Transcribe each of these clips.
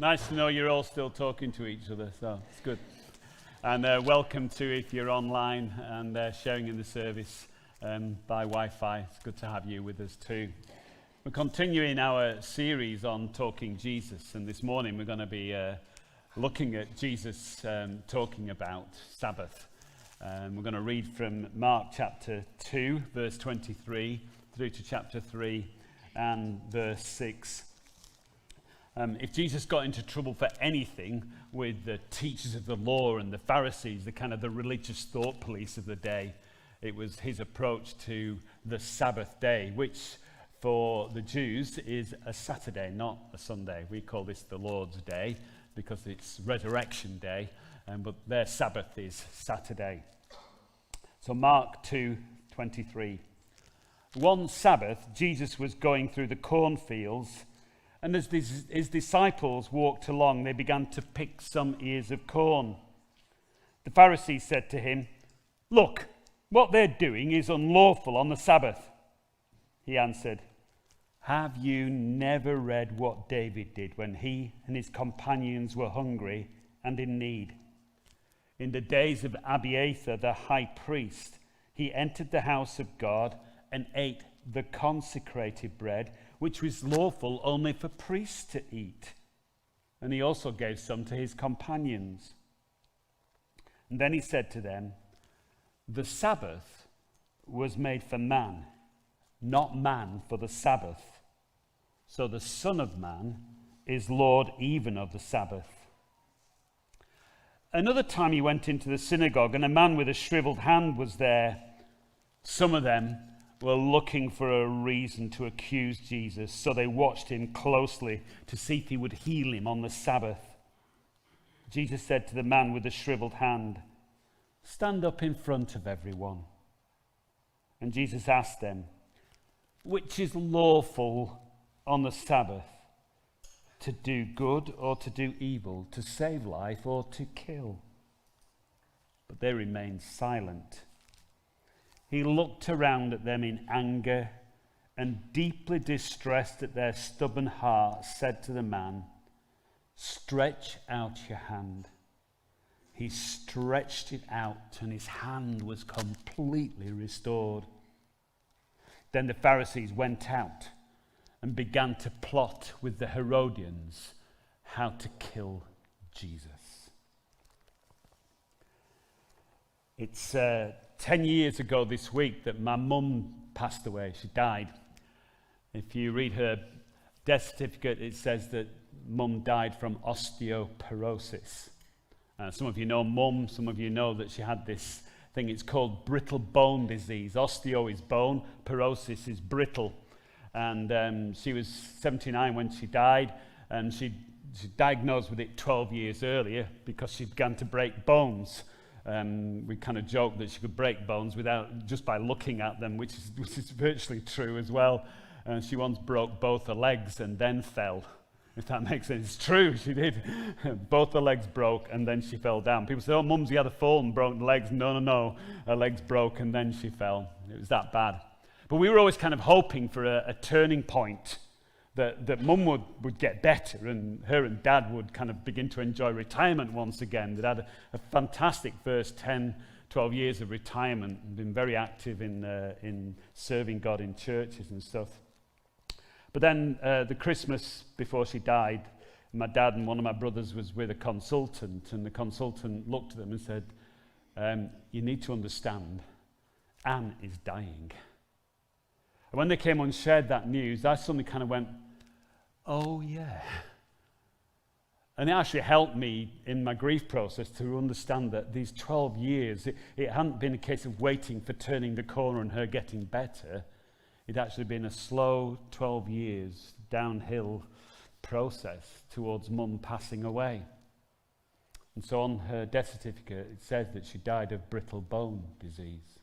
Nice to know you're all still talking to each other, so it's good. And welcome to if you're online and sharing in the service by Wi-Fi. It's good to have you with us too. We're continuing our series on talking Jesus, and this morning we're going to be looking at Jesus talking about Sabbath. We're going to read from Mark chapter 2, verse 23, through to chapter 3 and verse 6. If Jesus got into trouble for anything with the teachers of the law and the Pharisees, the religious thought police of the day, it was his approach to the Sabbath day, which for the Jews is a Saturday, not a Sunday. We call this the Lord's Day because it's Resurrection Day, but their Sabbath is Saturday. So Mark 2:23. One Sabbath, Jesus was going through the cornfields, and as his disciples walked along, they began to pick some ears of corn. The Pharisees said to him, "Look, what they're doing is unlawful on the Sabbath." He answered, "Have you never read what David did when he and his companions were hungry and in need? In the days of Abiathar, the high priest, he entered the house of God and ate the consecrated bread, which was lawful only for priests to eat. And he also gave some to his companions. And then he said to them, the Sabbath was made for man, not man for the Sabbath. So the Son of Man is Lord even of the Sabbath." Another time he went into the synagogue, and a man with a shriveled hand was there. Some of them were looking for a reason to accuse Jesus, so they watched him closely to see if he would heal him on the Sabbath. Jesus said to the man with the shriveled hand, "Stand up in front of everyone." And Jesus asked them, "Which is lawful on the Sabbath, to do good or to do evil, to save life or to kill?" But they remained silent. He looked around at them in anger and, deeply distressed at their stubborn hearts, said to the man, "Stretch out your hand." He stretched it out, and his hand was completely restored. Then the Pharisees went out and began to plot with the Herodians how to kill Jesus. It's 10 years ago this week that my mum passed away. She died. If you read her death certificate, it says that mum died from osteoporosis. Some of you know mum, some of you know that she had this thing, it's called brittle bone disease. Osteo is bone, porosis is brittle. And she was 79 when she died, and she diagnosed with it 12 years earlier because she began to break bones. We kind of joked that she could break bones just by looking at them, which is virtually true as well. She once broke both her legs and then fell, if that makes sense. It's true, she did. Both her legs broke and then she fell down. People say, "Oh, Mumsy had a fall and broke the legs." No. Her legs broke and then she fell. It was that bad. But we were always kind of hoping for a turning point, that Mum would get better and her and Dad would kind of begin to enjoy retirement once again. They'd had a fantastic first 10, 12 years of retirement and been very active in serving God in churches and stuff. But then the Christmas before she died, my dad and one of my brothers was with a consultant, and the consultant looked at them and said, "You need to understand, Anne is dying." And when they came and shared that news, I suddenly kind of went, "Oh yeah." And it actually helped me in my grief process to understand that these 12 years, it hadn't been a case of waiting for turning the corner and her getting better. It'd actually been a slow 12 years downhill process towards Mum passing away. And so on her death certificate, it says that she died of brittle bone disease.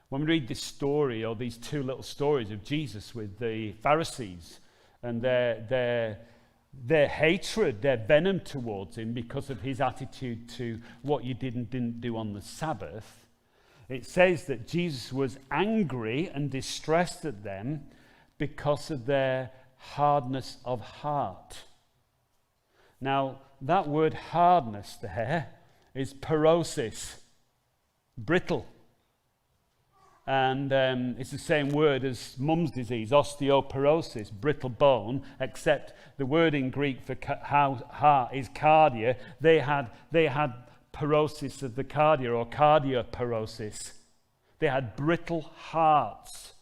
When we read this story, or these two little stories of Jesus with the Pharisees and their hatred, their venom towards him because of his attitude to what you did and didn't do on the Sabbath, it says that Jesus was angry and distressed at them because of their hardness of heart. Now, that word hardness there is porosis, brittle. And it's the same word as mum's disease, osteoporosis, brittle bone, except the word in Greek for heart is cardia. They had porosis of the cardia, or cardioporosis. They had brittle hearts.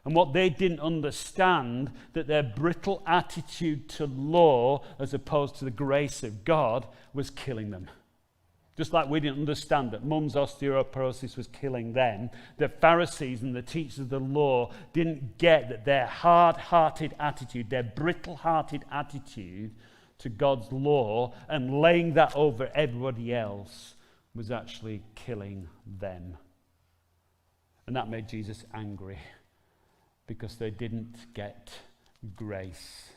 And what they didn't understand, that their brittle attitude to law as opposed to the grace of God was killing them. Just like we didn't understand that mum's osteoporosis was killing them, the Pharisees and the teachers of the law didn't get that their hard-hearted attitude, their brittle-hearted attitude to God's law and laying that over everybody else was actually killing them. And that made Jesus angry because they didn't get grace.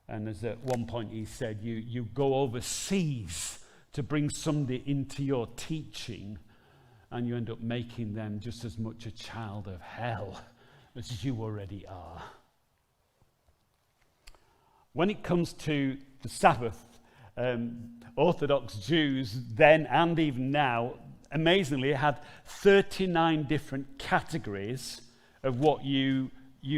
And as at one point he said, you go overseas to bring somebody into your teaching, and you end up making them just as much a child of hell as you already are. When it comes to the Sabbath, Orthodox Jews then and even now, amazingly, had 39 different categories of what you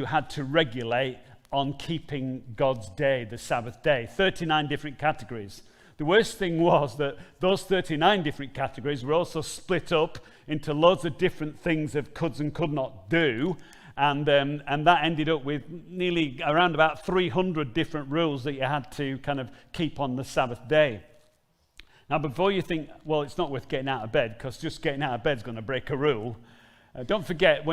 had to regulate on keeping God's day, the Sabbath day. 39 different categories. The worst thing was that those 39 different categories were also split up into loads of different things of coulds and could not do, and that ended up with nearly around about 300 different rules that you had to kind of keep on the Sabbath day. Now, before you think, well, it's not worth getting out of bed, because just getting out of bed is going to break a rule, don't forget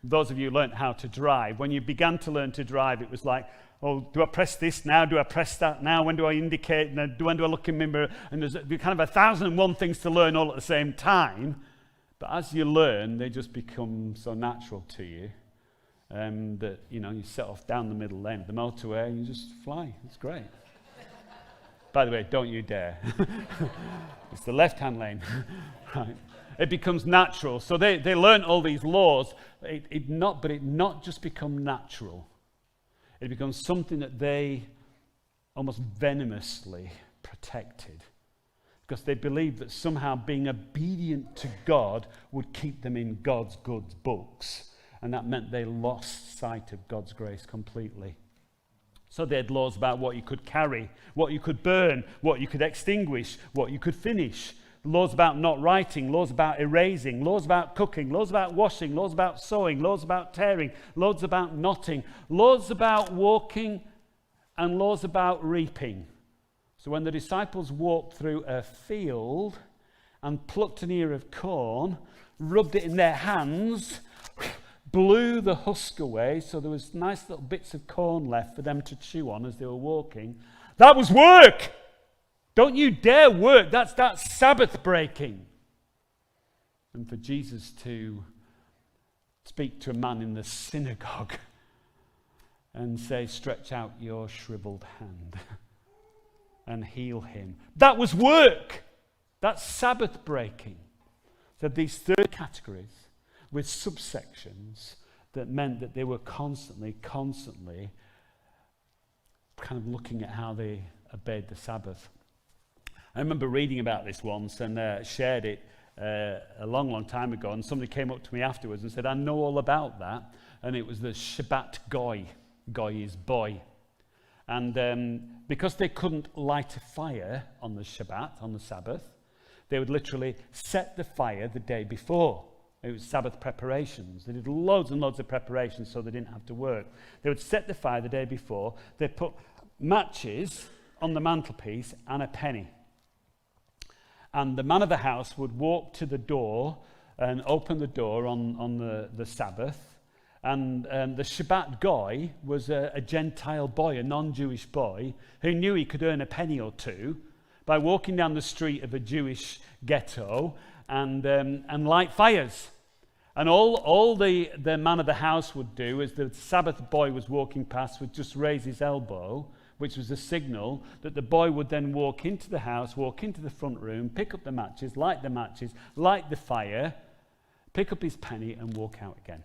those of you who learned how to drive, when you began to learn to drive, it was like, oh, do I press this now? Do I press that now? When do I indicate? When do I look in the mirror? And there's kind of 1,001 things to learn all at the same time. But as you learn, they just become so natural to you that, you set off down the middle lane of the motorway and you just fly. It's great. By the way, don't you dare. It's the left-hand lane. Right. It becomes natural. So they learn all these laws. It not just become natural. It becomes something that they almost venomously protected, because they believed that somehow being obedient to God would keep them in God's good books, and that meant they lost sight of God's grace completely. So they had laws about what you could carry, what you could burn, what you could extinguish, what you could finish. Laws about not writing, laws about erasing, laws about cooking, laws about washing, laws about sewing, laws about tearing, laws about knotting, laws about walking, and laws about reaping. So when the disciples walked through a field and plucked an ear of corn, rubbed it in their hands, blew the husk away, so there was nice little bits of corn left for them to chew on as they were walking, that was work! Don't you dare work. That's Sabbath breaking. And for Jesus to speak to a man in the synagogue and say, stretch out your shriveled hand and heal him. That was work. That's Sabbath breaking. So these third categories with subsections that meant that they were constantly kind of looking at how they obeyed the Sabbath. I remember reading about this once and shared it a long, long time ago, and somebody came up to me afterwards and said, I know all about that. And it was the Shabbat Goy. Goy is boy. And because they couldn't light a fire on the Shabbat, on the Sabbath, they would literally set the fire the day before. It was Sabbath Preparations. They did loads and loads of preparations so they didn't have to work. They would set the fire the day before. They put matches on the mantelpiece and a penny. And the man of the house would walk to the door and open the door on the Sabbath. And the Shabbat Goy was a Gentile boy, a non-Jewish boy, who knew he could earn a penny or two by walking down the street of a Jewish ghetto and light fires. And all the man of the house would do is the Sabbath boy was walking past would just raise his elbow, which was a signal that the boy would then walk into the house, walk into the front room, pick up the matches, light the fire, pick up his penny and walk out again.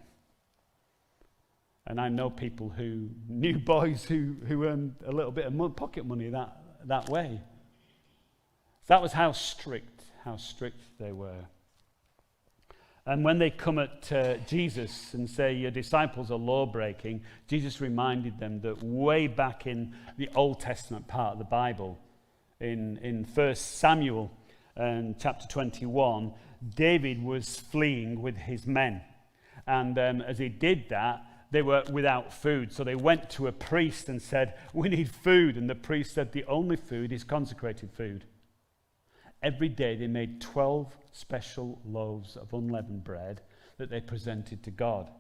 And I know people who knew boys who earned a little bit of pocket money that way. That was how strict they were. And when they come at Jesus and say, your disciples are law-breaking, Jesus reminded them that way back in the Old Testament part of the Bible, in 1 Samuel chapter 21, David was fleeing with his men. And as he did that, they were without food. So they went to a priest and said, we need food. And the priest said, the only food is consecrated food. Every day they made 12 special loaves of unleavened bread that they presented to God.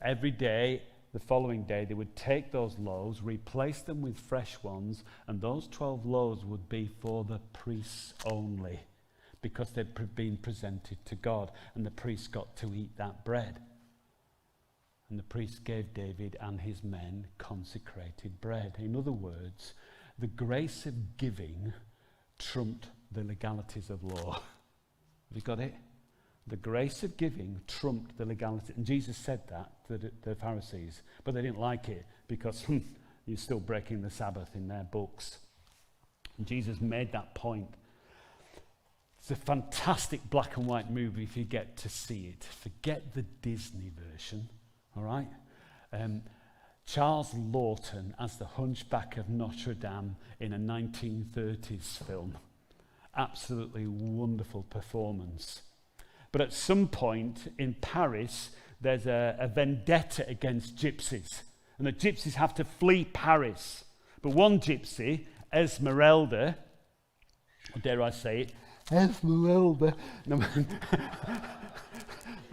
Every day, the following day, they would take those loaves, replace them with fresh ones, and those 12 loaves would be for the priests only, because they'd been presented to God, and the priests got to eat that bread. And the priest gave David and his men consecrated bread. In other words, the grace of giving trumped the legalities of law. Have you got it? The grace of giving trumped the legality. And Jesus said that to the Pharisees, but they didn't like it because you're still breaking the Sabbath in their books. And Jesus made that point. It's a fantastic black and white movie if you get to see it. Forget the Disney version, all right? Charles Lawton as the Hunchback of Notre Dame in a 1930s film. Absolutely wonderful performance. But at some point in Paris, there's a vendetta against gypsies. And the gypsies have to flee Paris. But one gypsy, Esmeralda, or dare I say it, Esmeralda. No,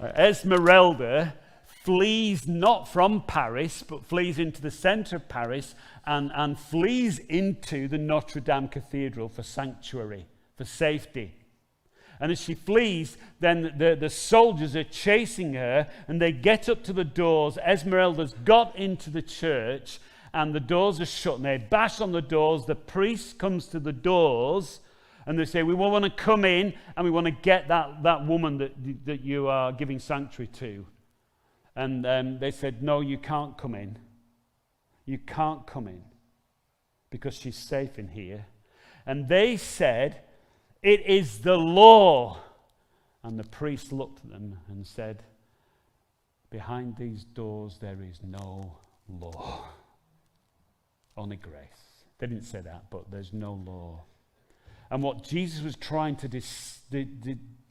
Esmeralda flees not from Paris, but flees into the center of Paris and flees into the Notre Dame Cathedral for sanctuary, for safety. And as she flees, then the soldiers are chasing her, and they get up to the doors. Esmeralda's got into the church, and the doors are shut, and they bash on the doors. The priest comes to the doors, and they say, we want to come in, and we want to get that woman that you are giving sanctuary to. And they said, no, you can't come in. You can't come in, because she's safe in here. And they said, it is the law. And the priest looked at them and said, behind these doors there is no law. Only grace. They didn't say that, but there's no law. And what Jesus was trying to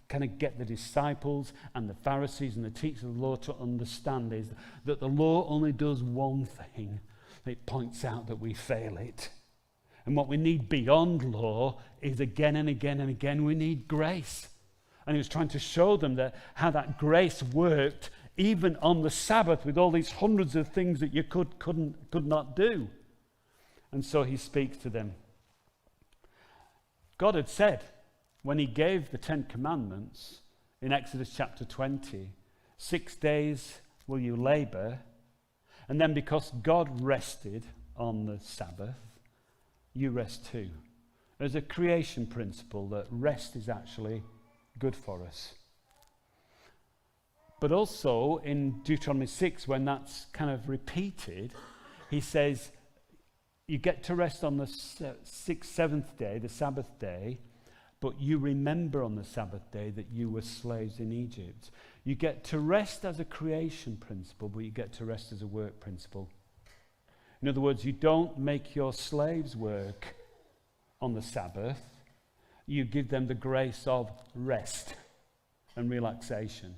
kind of get the disciples and the Pharisees and the teachers of the law to understand is that the law only does one thing. It points out that we fail it. And what we need beyond law is again and again and again, we need grace. And he was trying to show them that how that grace worked even on the Sabbath with all these hundreds of things that you could not do. And so he speaks to them. God had said when he gave the 10 Commandments in Exodus chapter 20, 6 days will you labor, and then because God rested on the Sabbath, you rest too. There's a creation principle that rest is actually good for us. But also in Deuteronomy 6, when that's kind of repeated, he says, you get to rest on the seventh day, the Sabbath day, but you remember on the Sabbath day that you were slaves in Egypt. You get to rest as a creation principle, but you get to rest as a work principle. In other words, you don't make your slaves work on the Sabbath. You give them the grace of rest and relaxation.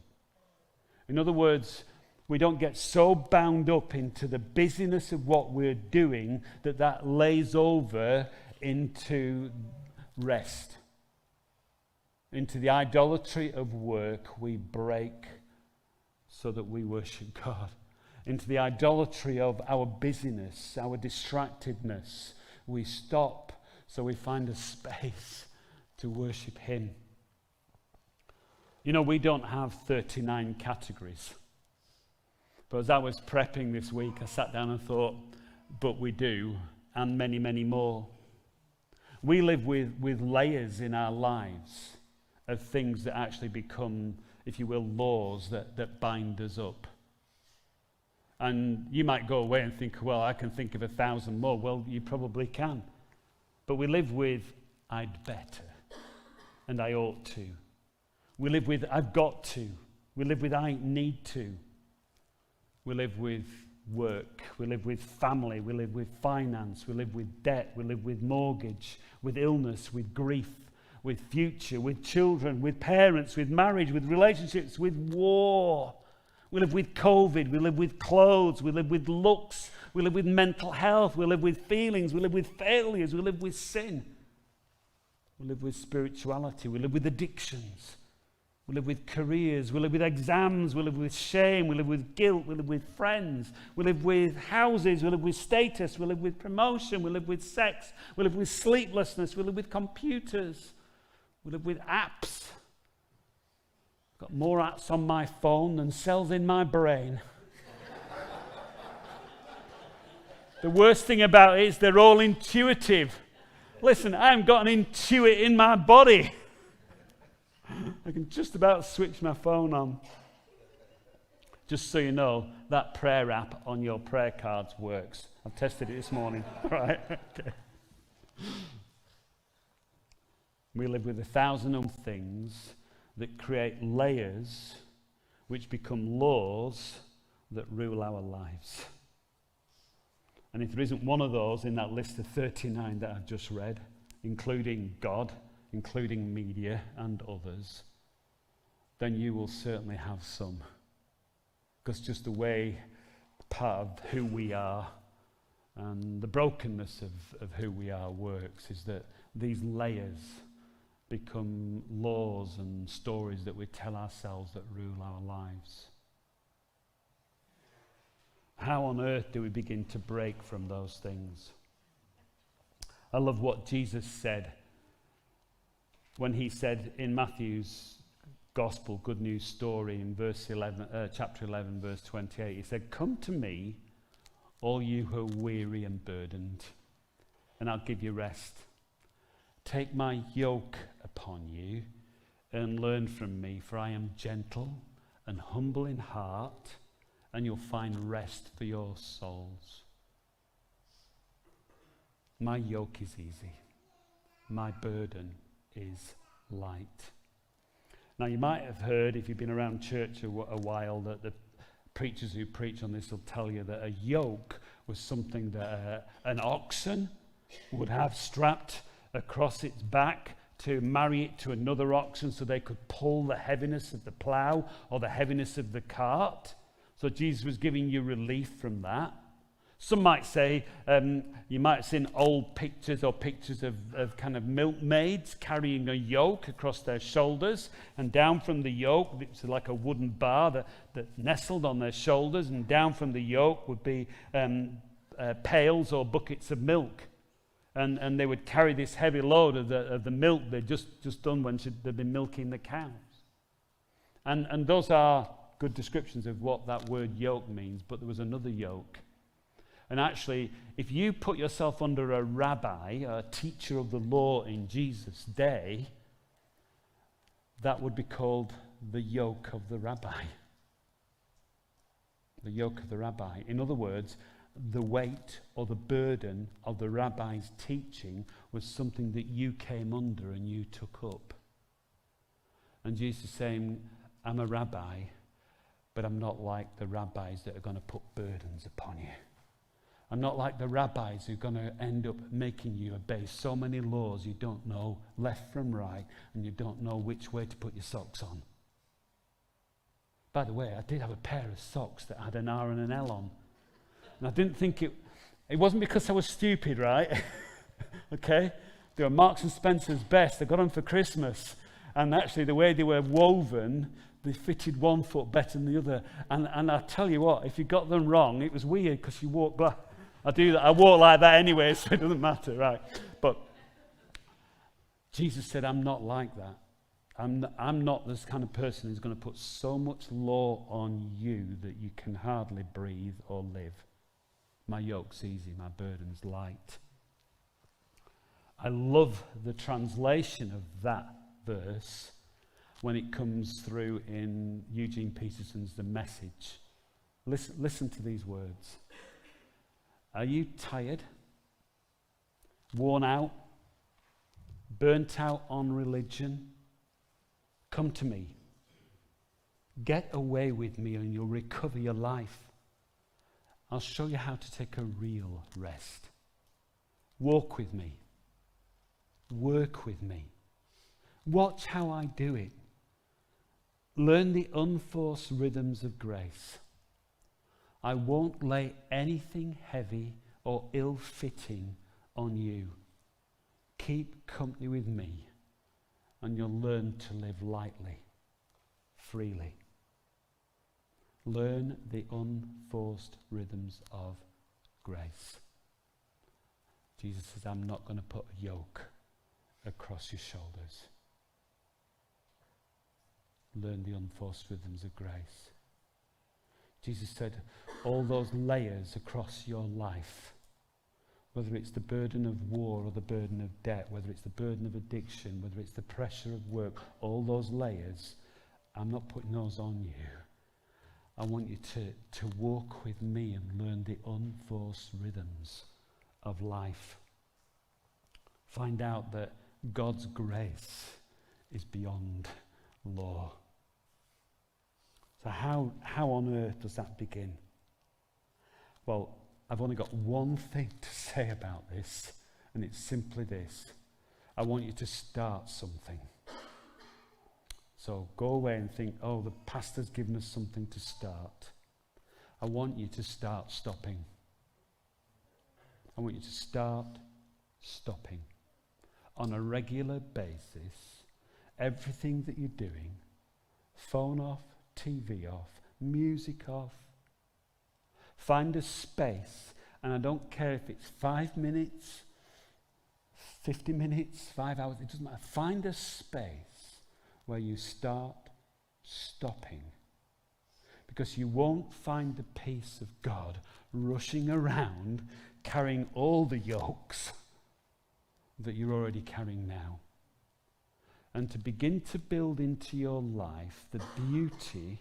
In other words, we don't get so bound up into the busyness of what we're doing that lays over into rest. Into the idolatry of work we break so that we worship God. Into the idolatry of our busyness, our distractedness, we stop so we find a space to worship him. You know, we don't have 39 categories. But as I was prepping this week, I sat down and thought, but we do, and many, many more. We live with layers in our lives of things that actually become, if you will, laws that bind us up. And you might go away and think, well, I can think of 1,000 more. Well, you probably can. But we live with, I'd better, and I ought to. We live with, I've got to. We live with, I need to. We live with work. We live with family. We live with finance. We live with debt. We live with mortgage, with illness, with grief, with future, with children, with parents, with marriage, with relationships, with war. We live with COVID. We live with clothes. We live with looks. We live with mental health. We live with feelings. We live with failures. We live with sin. We live with spirituality. We live with addictions. We live with careers. We live with exams. We live with shame. We live with guilt. We live with friends. We live with houses. We live with status. We live with promotion. We live with sex. We live with sleeplessness. We live with computers. We live with apps. I've got more apps on my phone than cells in my brain. The worst thing about it is they're all intuitive. Listen, I haven't got an intuit in my body. I can just about switch my phone on. Just so you know, that prayer app on your prayer cards works. I've tested it this morning. Right? Okay. We live with 1,000 things that create layers which become laws that rule our lives. And if there isn't one of those in that list of 39 that I've just read, including God, including media and others, then you will certainly have some. Because just the way, part of who we are and the brokenness of who we are works is that these layers become laws and stories that we tell ourselves that rule our lives. How on earth do we begin to break from those things? I love what Jesus said when he said in Matthew's Gospel, Good News story, in chapter 11, verse 28, he said, "Come to me, all you who are weary and burdened, and I'll give you rest. Take my yoke upon you and learn from me, for I am gentle and humble in heart, and you'll find rest for your souls. My yoke is easy. My burden is light." Now, you might have heard, if you've been around church a while, that the preachers who preach on this will tell you that a yoke was something that an oxen would have strapped across its back to marry it to another oxen so they could pull the heaviness of the plough or the heaviness of the cart. So Jesus was giving you relief from that. Some might say, you might have seen old pictures or pictures of kind of milkmaids carrying a yoke across their shoulders, and down from the yoke, it's like a wooden bar that nestled on their shoulders, and down from the yoke would be pails or buckets of milk. And they would carry this heavy load of the milk they'd just done when they'd been milking the cows. And those are good descriptions of what that word yoke means, but there was another yoke. And actually, if you put yourself under a rabbi, a teacher of the law in Jesus' day, that would be called the yoke of the rabbi. The yoke of the rabbi. In other words, the weight or the burden of the rabbi's teaching was something that you came under and you took up. And Jesus is saying, I'm a rabbi, but I'm not like the rabbis that are going to put burdens upon you. I'm not like the rabbis who are going to end up making you obey so many laws you don't know left from right and you don't know which way to put your socks on. By the way, I did have a pair of socks that had an R and an L on. And I didn't think it wasn't because I was stupid, right? Okay? They were Marks and Spencer's best. I got them for Christmas. And actually the way they were woven, they fitted one foot better than the other. And I tell you what, if you got them wrong, it was weird because you walk black. I do that. I walk like that anyway, so it doesn't matter, right? But Jesus said, I'm not like that. I'm not this kind of person who's going to put so much law on you that you can hardly breathe or live. My yoke's easy, my burden's light. I love the translation of that verse when it comes through in Eugene Peterson's The Message. Listen to these words. Are you tired, worn out, burnt out on religion, come to me. Get away with me and you'll recover your life. I'll show you how to take a real rest. Walk with me. Work with me. Watch how I do it. Learn the unforced rhythms of grace. I won't lay anything heavy or ill-fitting on you. Keep company with me, and you'll learn to live lightly, freely. Learn the unforced rhythms of grace. Jesus says, I'm not going to put a yoke across your shoulders. Learn the unforced rhythms of grace. Jesus said, all those layers across your life, whether it's the burden of war or the burden of debt, whether it's the burden of addiction, whether it's the pressure of work, all those layers, I'm not putting those on you. I want you to walk with me and learn the unforced rhythms of life. Find out that God's grace is beyond law. So how on earth does that begin? Well, I've only got one thing to say about this, and it's simply this. I want you to start something. So go away and think, oh, the pastor's given us something to start. I want you to start stopping. I want you to start stopping. On a regular basis, everything that you're doing, phone off, TV off, music off. Find a space, and I don't care if it's 5 minutes, 50 minutes, 5 hours, it doesn't matter. Find a space where you start stopping. Because you won't find the peace of God rushing around carrying all the yokes that you're already carrying now. And to begin to build into your life the beauty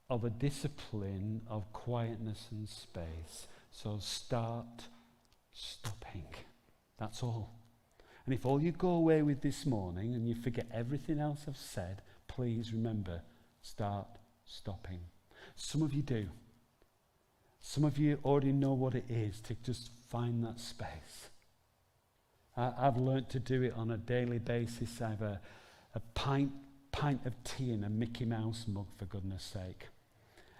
of a discipline of quietness and space. So start stopping. That's all. And if all you go away with this morning and you forget everything else I've said, please remember, start stopping. Some of you do. Some of you already know what it is to just find that space. I've learnt to do it on a daily basis. I have a pint of tea in a Mickey Mouse mug, for goodness sake.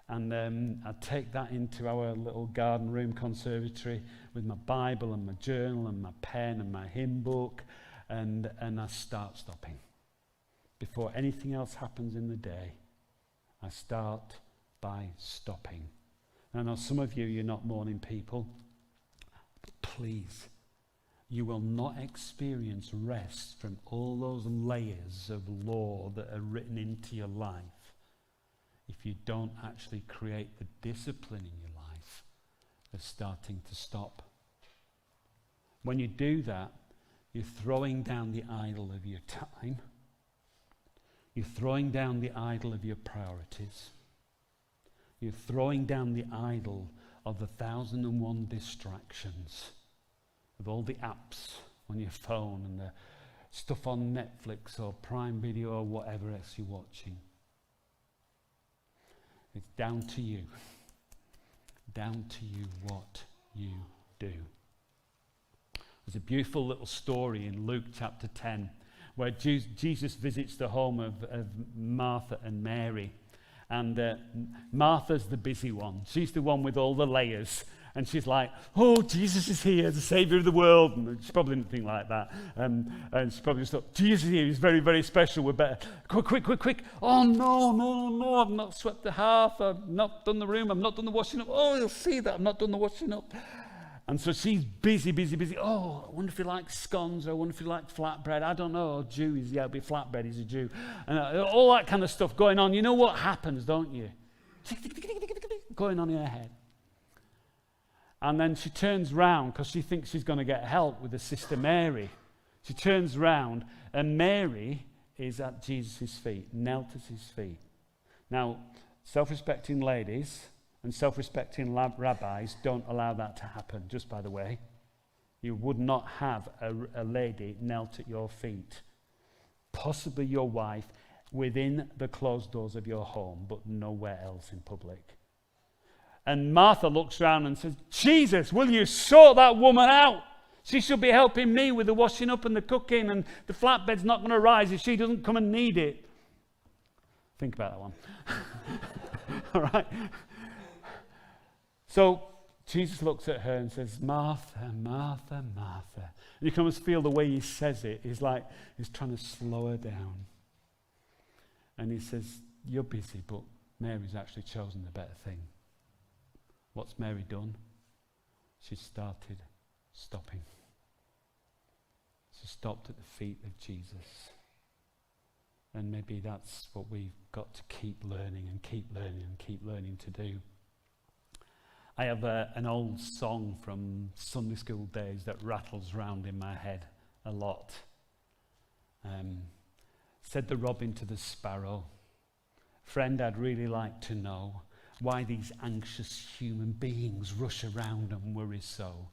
And I take that into our little garden room conservatory with my Bible and my journal and my pen and my hymn book, and I start stopping. Before anything else happens in the day, I start by stopping. And I know some of you, you're not morning people, but please, you will not experience rest from all those layers of law that are written into your life if you don't actually create the discipline in your life of starting to stop. When you do that, you're throwing down the idol of your time. You're throwing down the idol of your priorities. You're throwing down the idol of the 1,001 distractions, of all the apps on your phone and the stuff on Netflix or Prime Video or whatever else you're watching. It's down to you. Down to you what you do. There's a beautiful little story in Luke chapter 10 where Jesus visits the home of Martha and Mary. And Martha's the busy one. She's the one with all the layers. And she's like, oh, Jesus is here, the Savior of the world. And she probably didn't think like that. And she probably just thought, Jesus is here, he's very, very special. We're better. Quick. Oh, no. I've not swept the hearth. I've not done the room. I've not done the washing up. Oh, you'll see that I've not done the washing up. And so she's busy. Oh, I wonder if he likes scones, or I wonder if he likes flatbread. I don't know. Oh, Jew, it'll be flatbread, he's a Jew. And all that kind of stuff going on. You know what happens, don't you? Going on in her head. And then she turns round because she thinks she's going to get help with her sister Mary. She turns round and Mary is at Jesus' feet, knelt at his feet. Now, self-respecting ladies and self-respecting rabbis don't allow that to happen, just by the way. you would not have a lady knelt at your feet, possibly your wife, within the closed doors of your home, but nowhere else in public. And Martha looks around and says, Jesus, will you sort that woman out? She should be helping me with the washing up and the cooking, and the flatbed's not going to rise if she doesn't come and knead it. Think about that one. All right? So Jesus looks at her and says, Martha, Martha, Martha. And you can almost feel the way he says it. He's like, he's trying to slow her down. And he says, you're busy, but Mary's actually chosen the better thing. What's Mary done? She started stopping. She stopped at the feet of Jesus. And maybe that's what we've got to keep learning and keep learning and keep learning to do. I have an old song from Sunday school days that rattles round in my head a lot. Said the robin to the sparrow, friend, I'd really like to know why these anxious human beings rush around and worry so.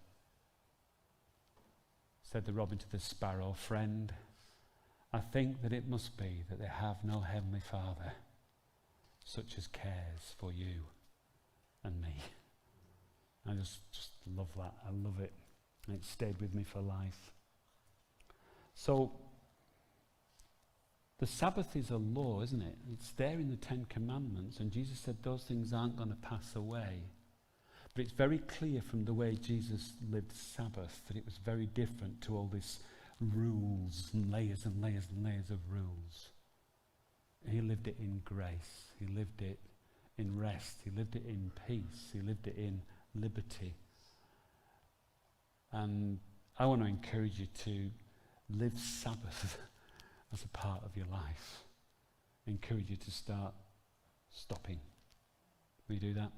Said the robin to the sparrow, friend, I think that it must be that they have no heavenly Father such as cares for you and me. I just love that. I love it. And it stayed with me for life. So, the Sabbath is a law, isn't it? It's there in the Ten Commandments, and Jesus said those things aren't going to pass away. But it's very clear from the way Jesus lived Sabbath that it was very different to all this rules and layers and layers and layers of rules. He lived it in grace. He lived it in rest. He lived it in peace. He lived it in liberty. And I want to encourage you to live Sabbath as a part of your life. I encourage you to start stopping. Will you do that?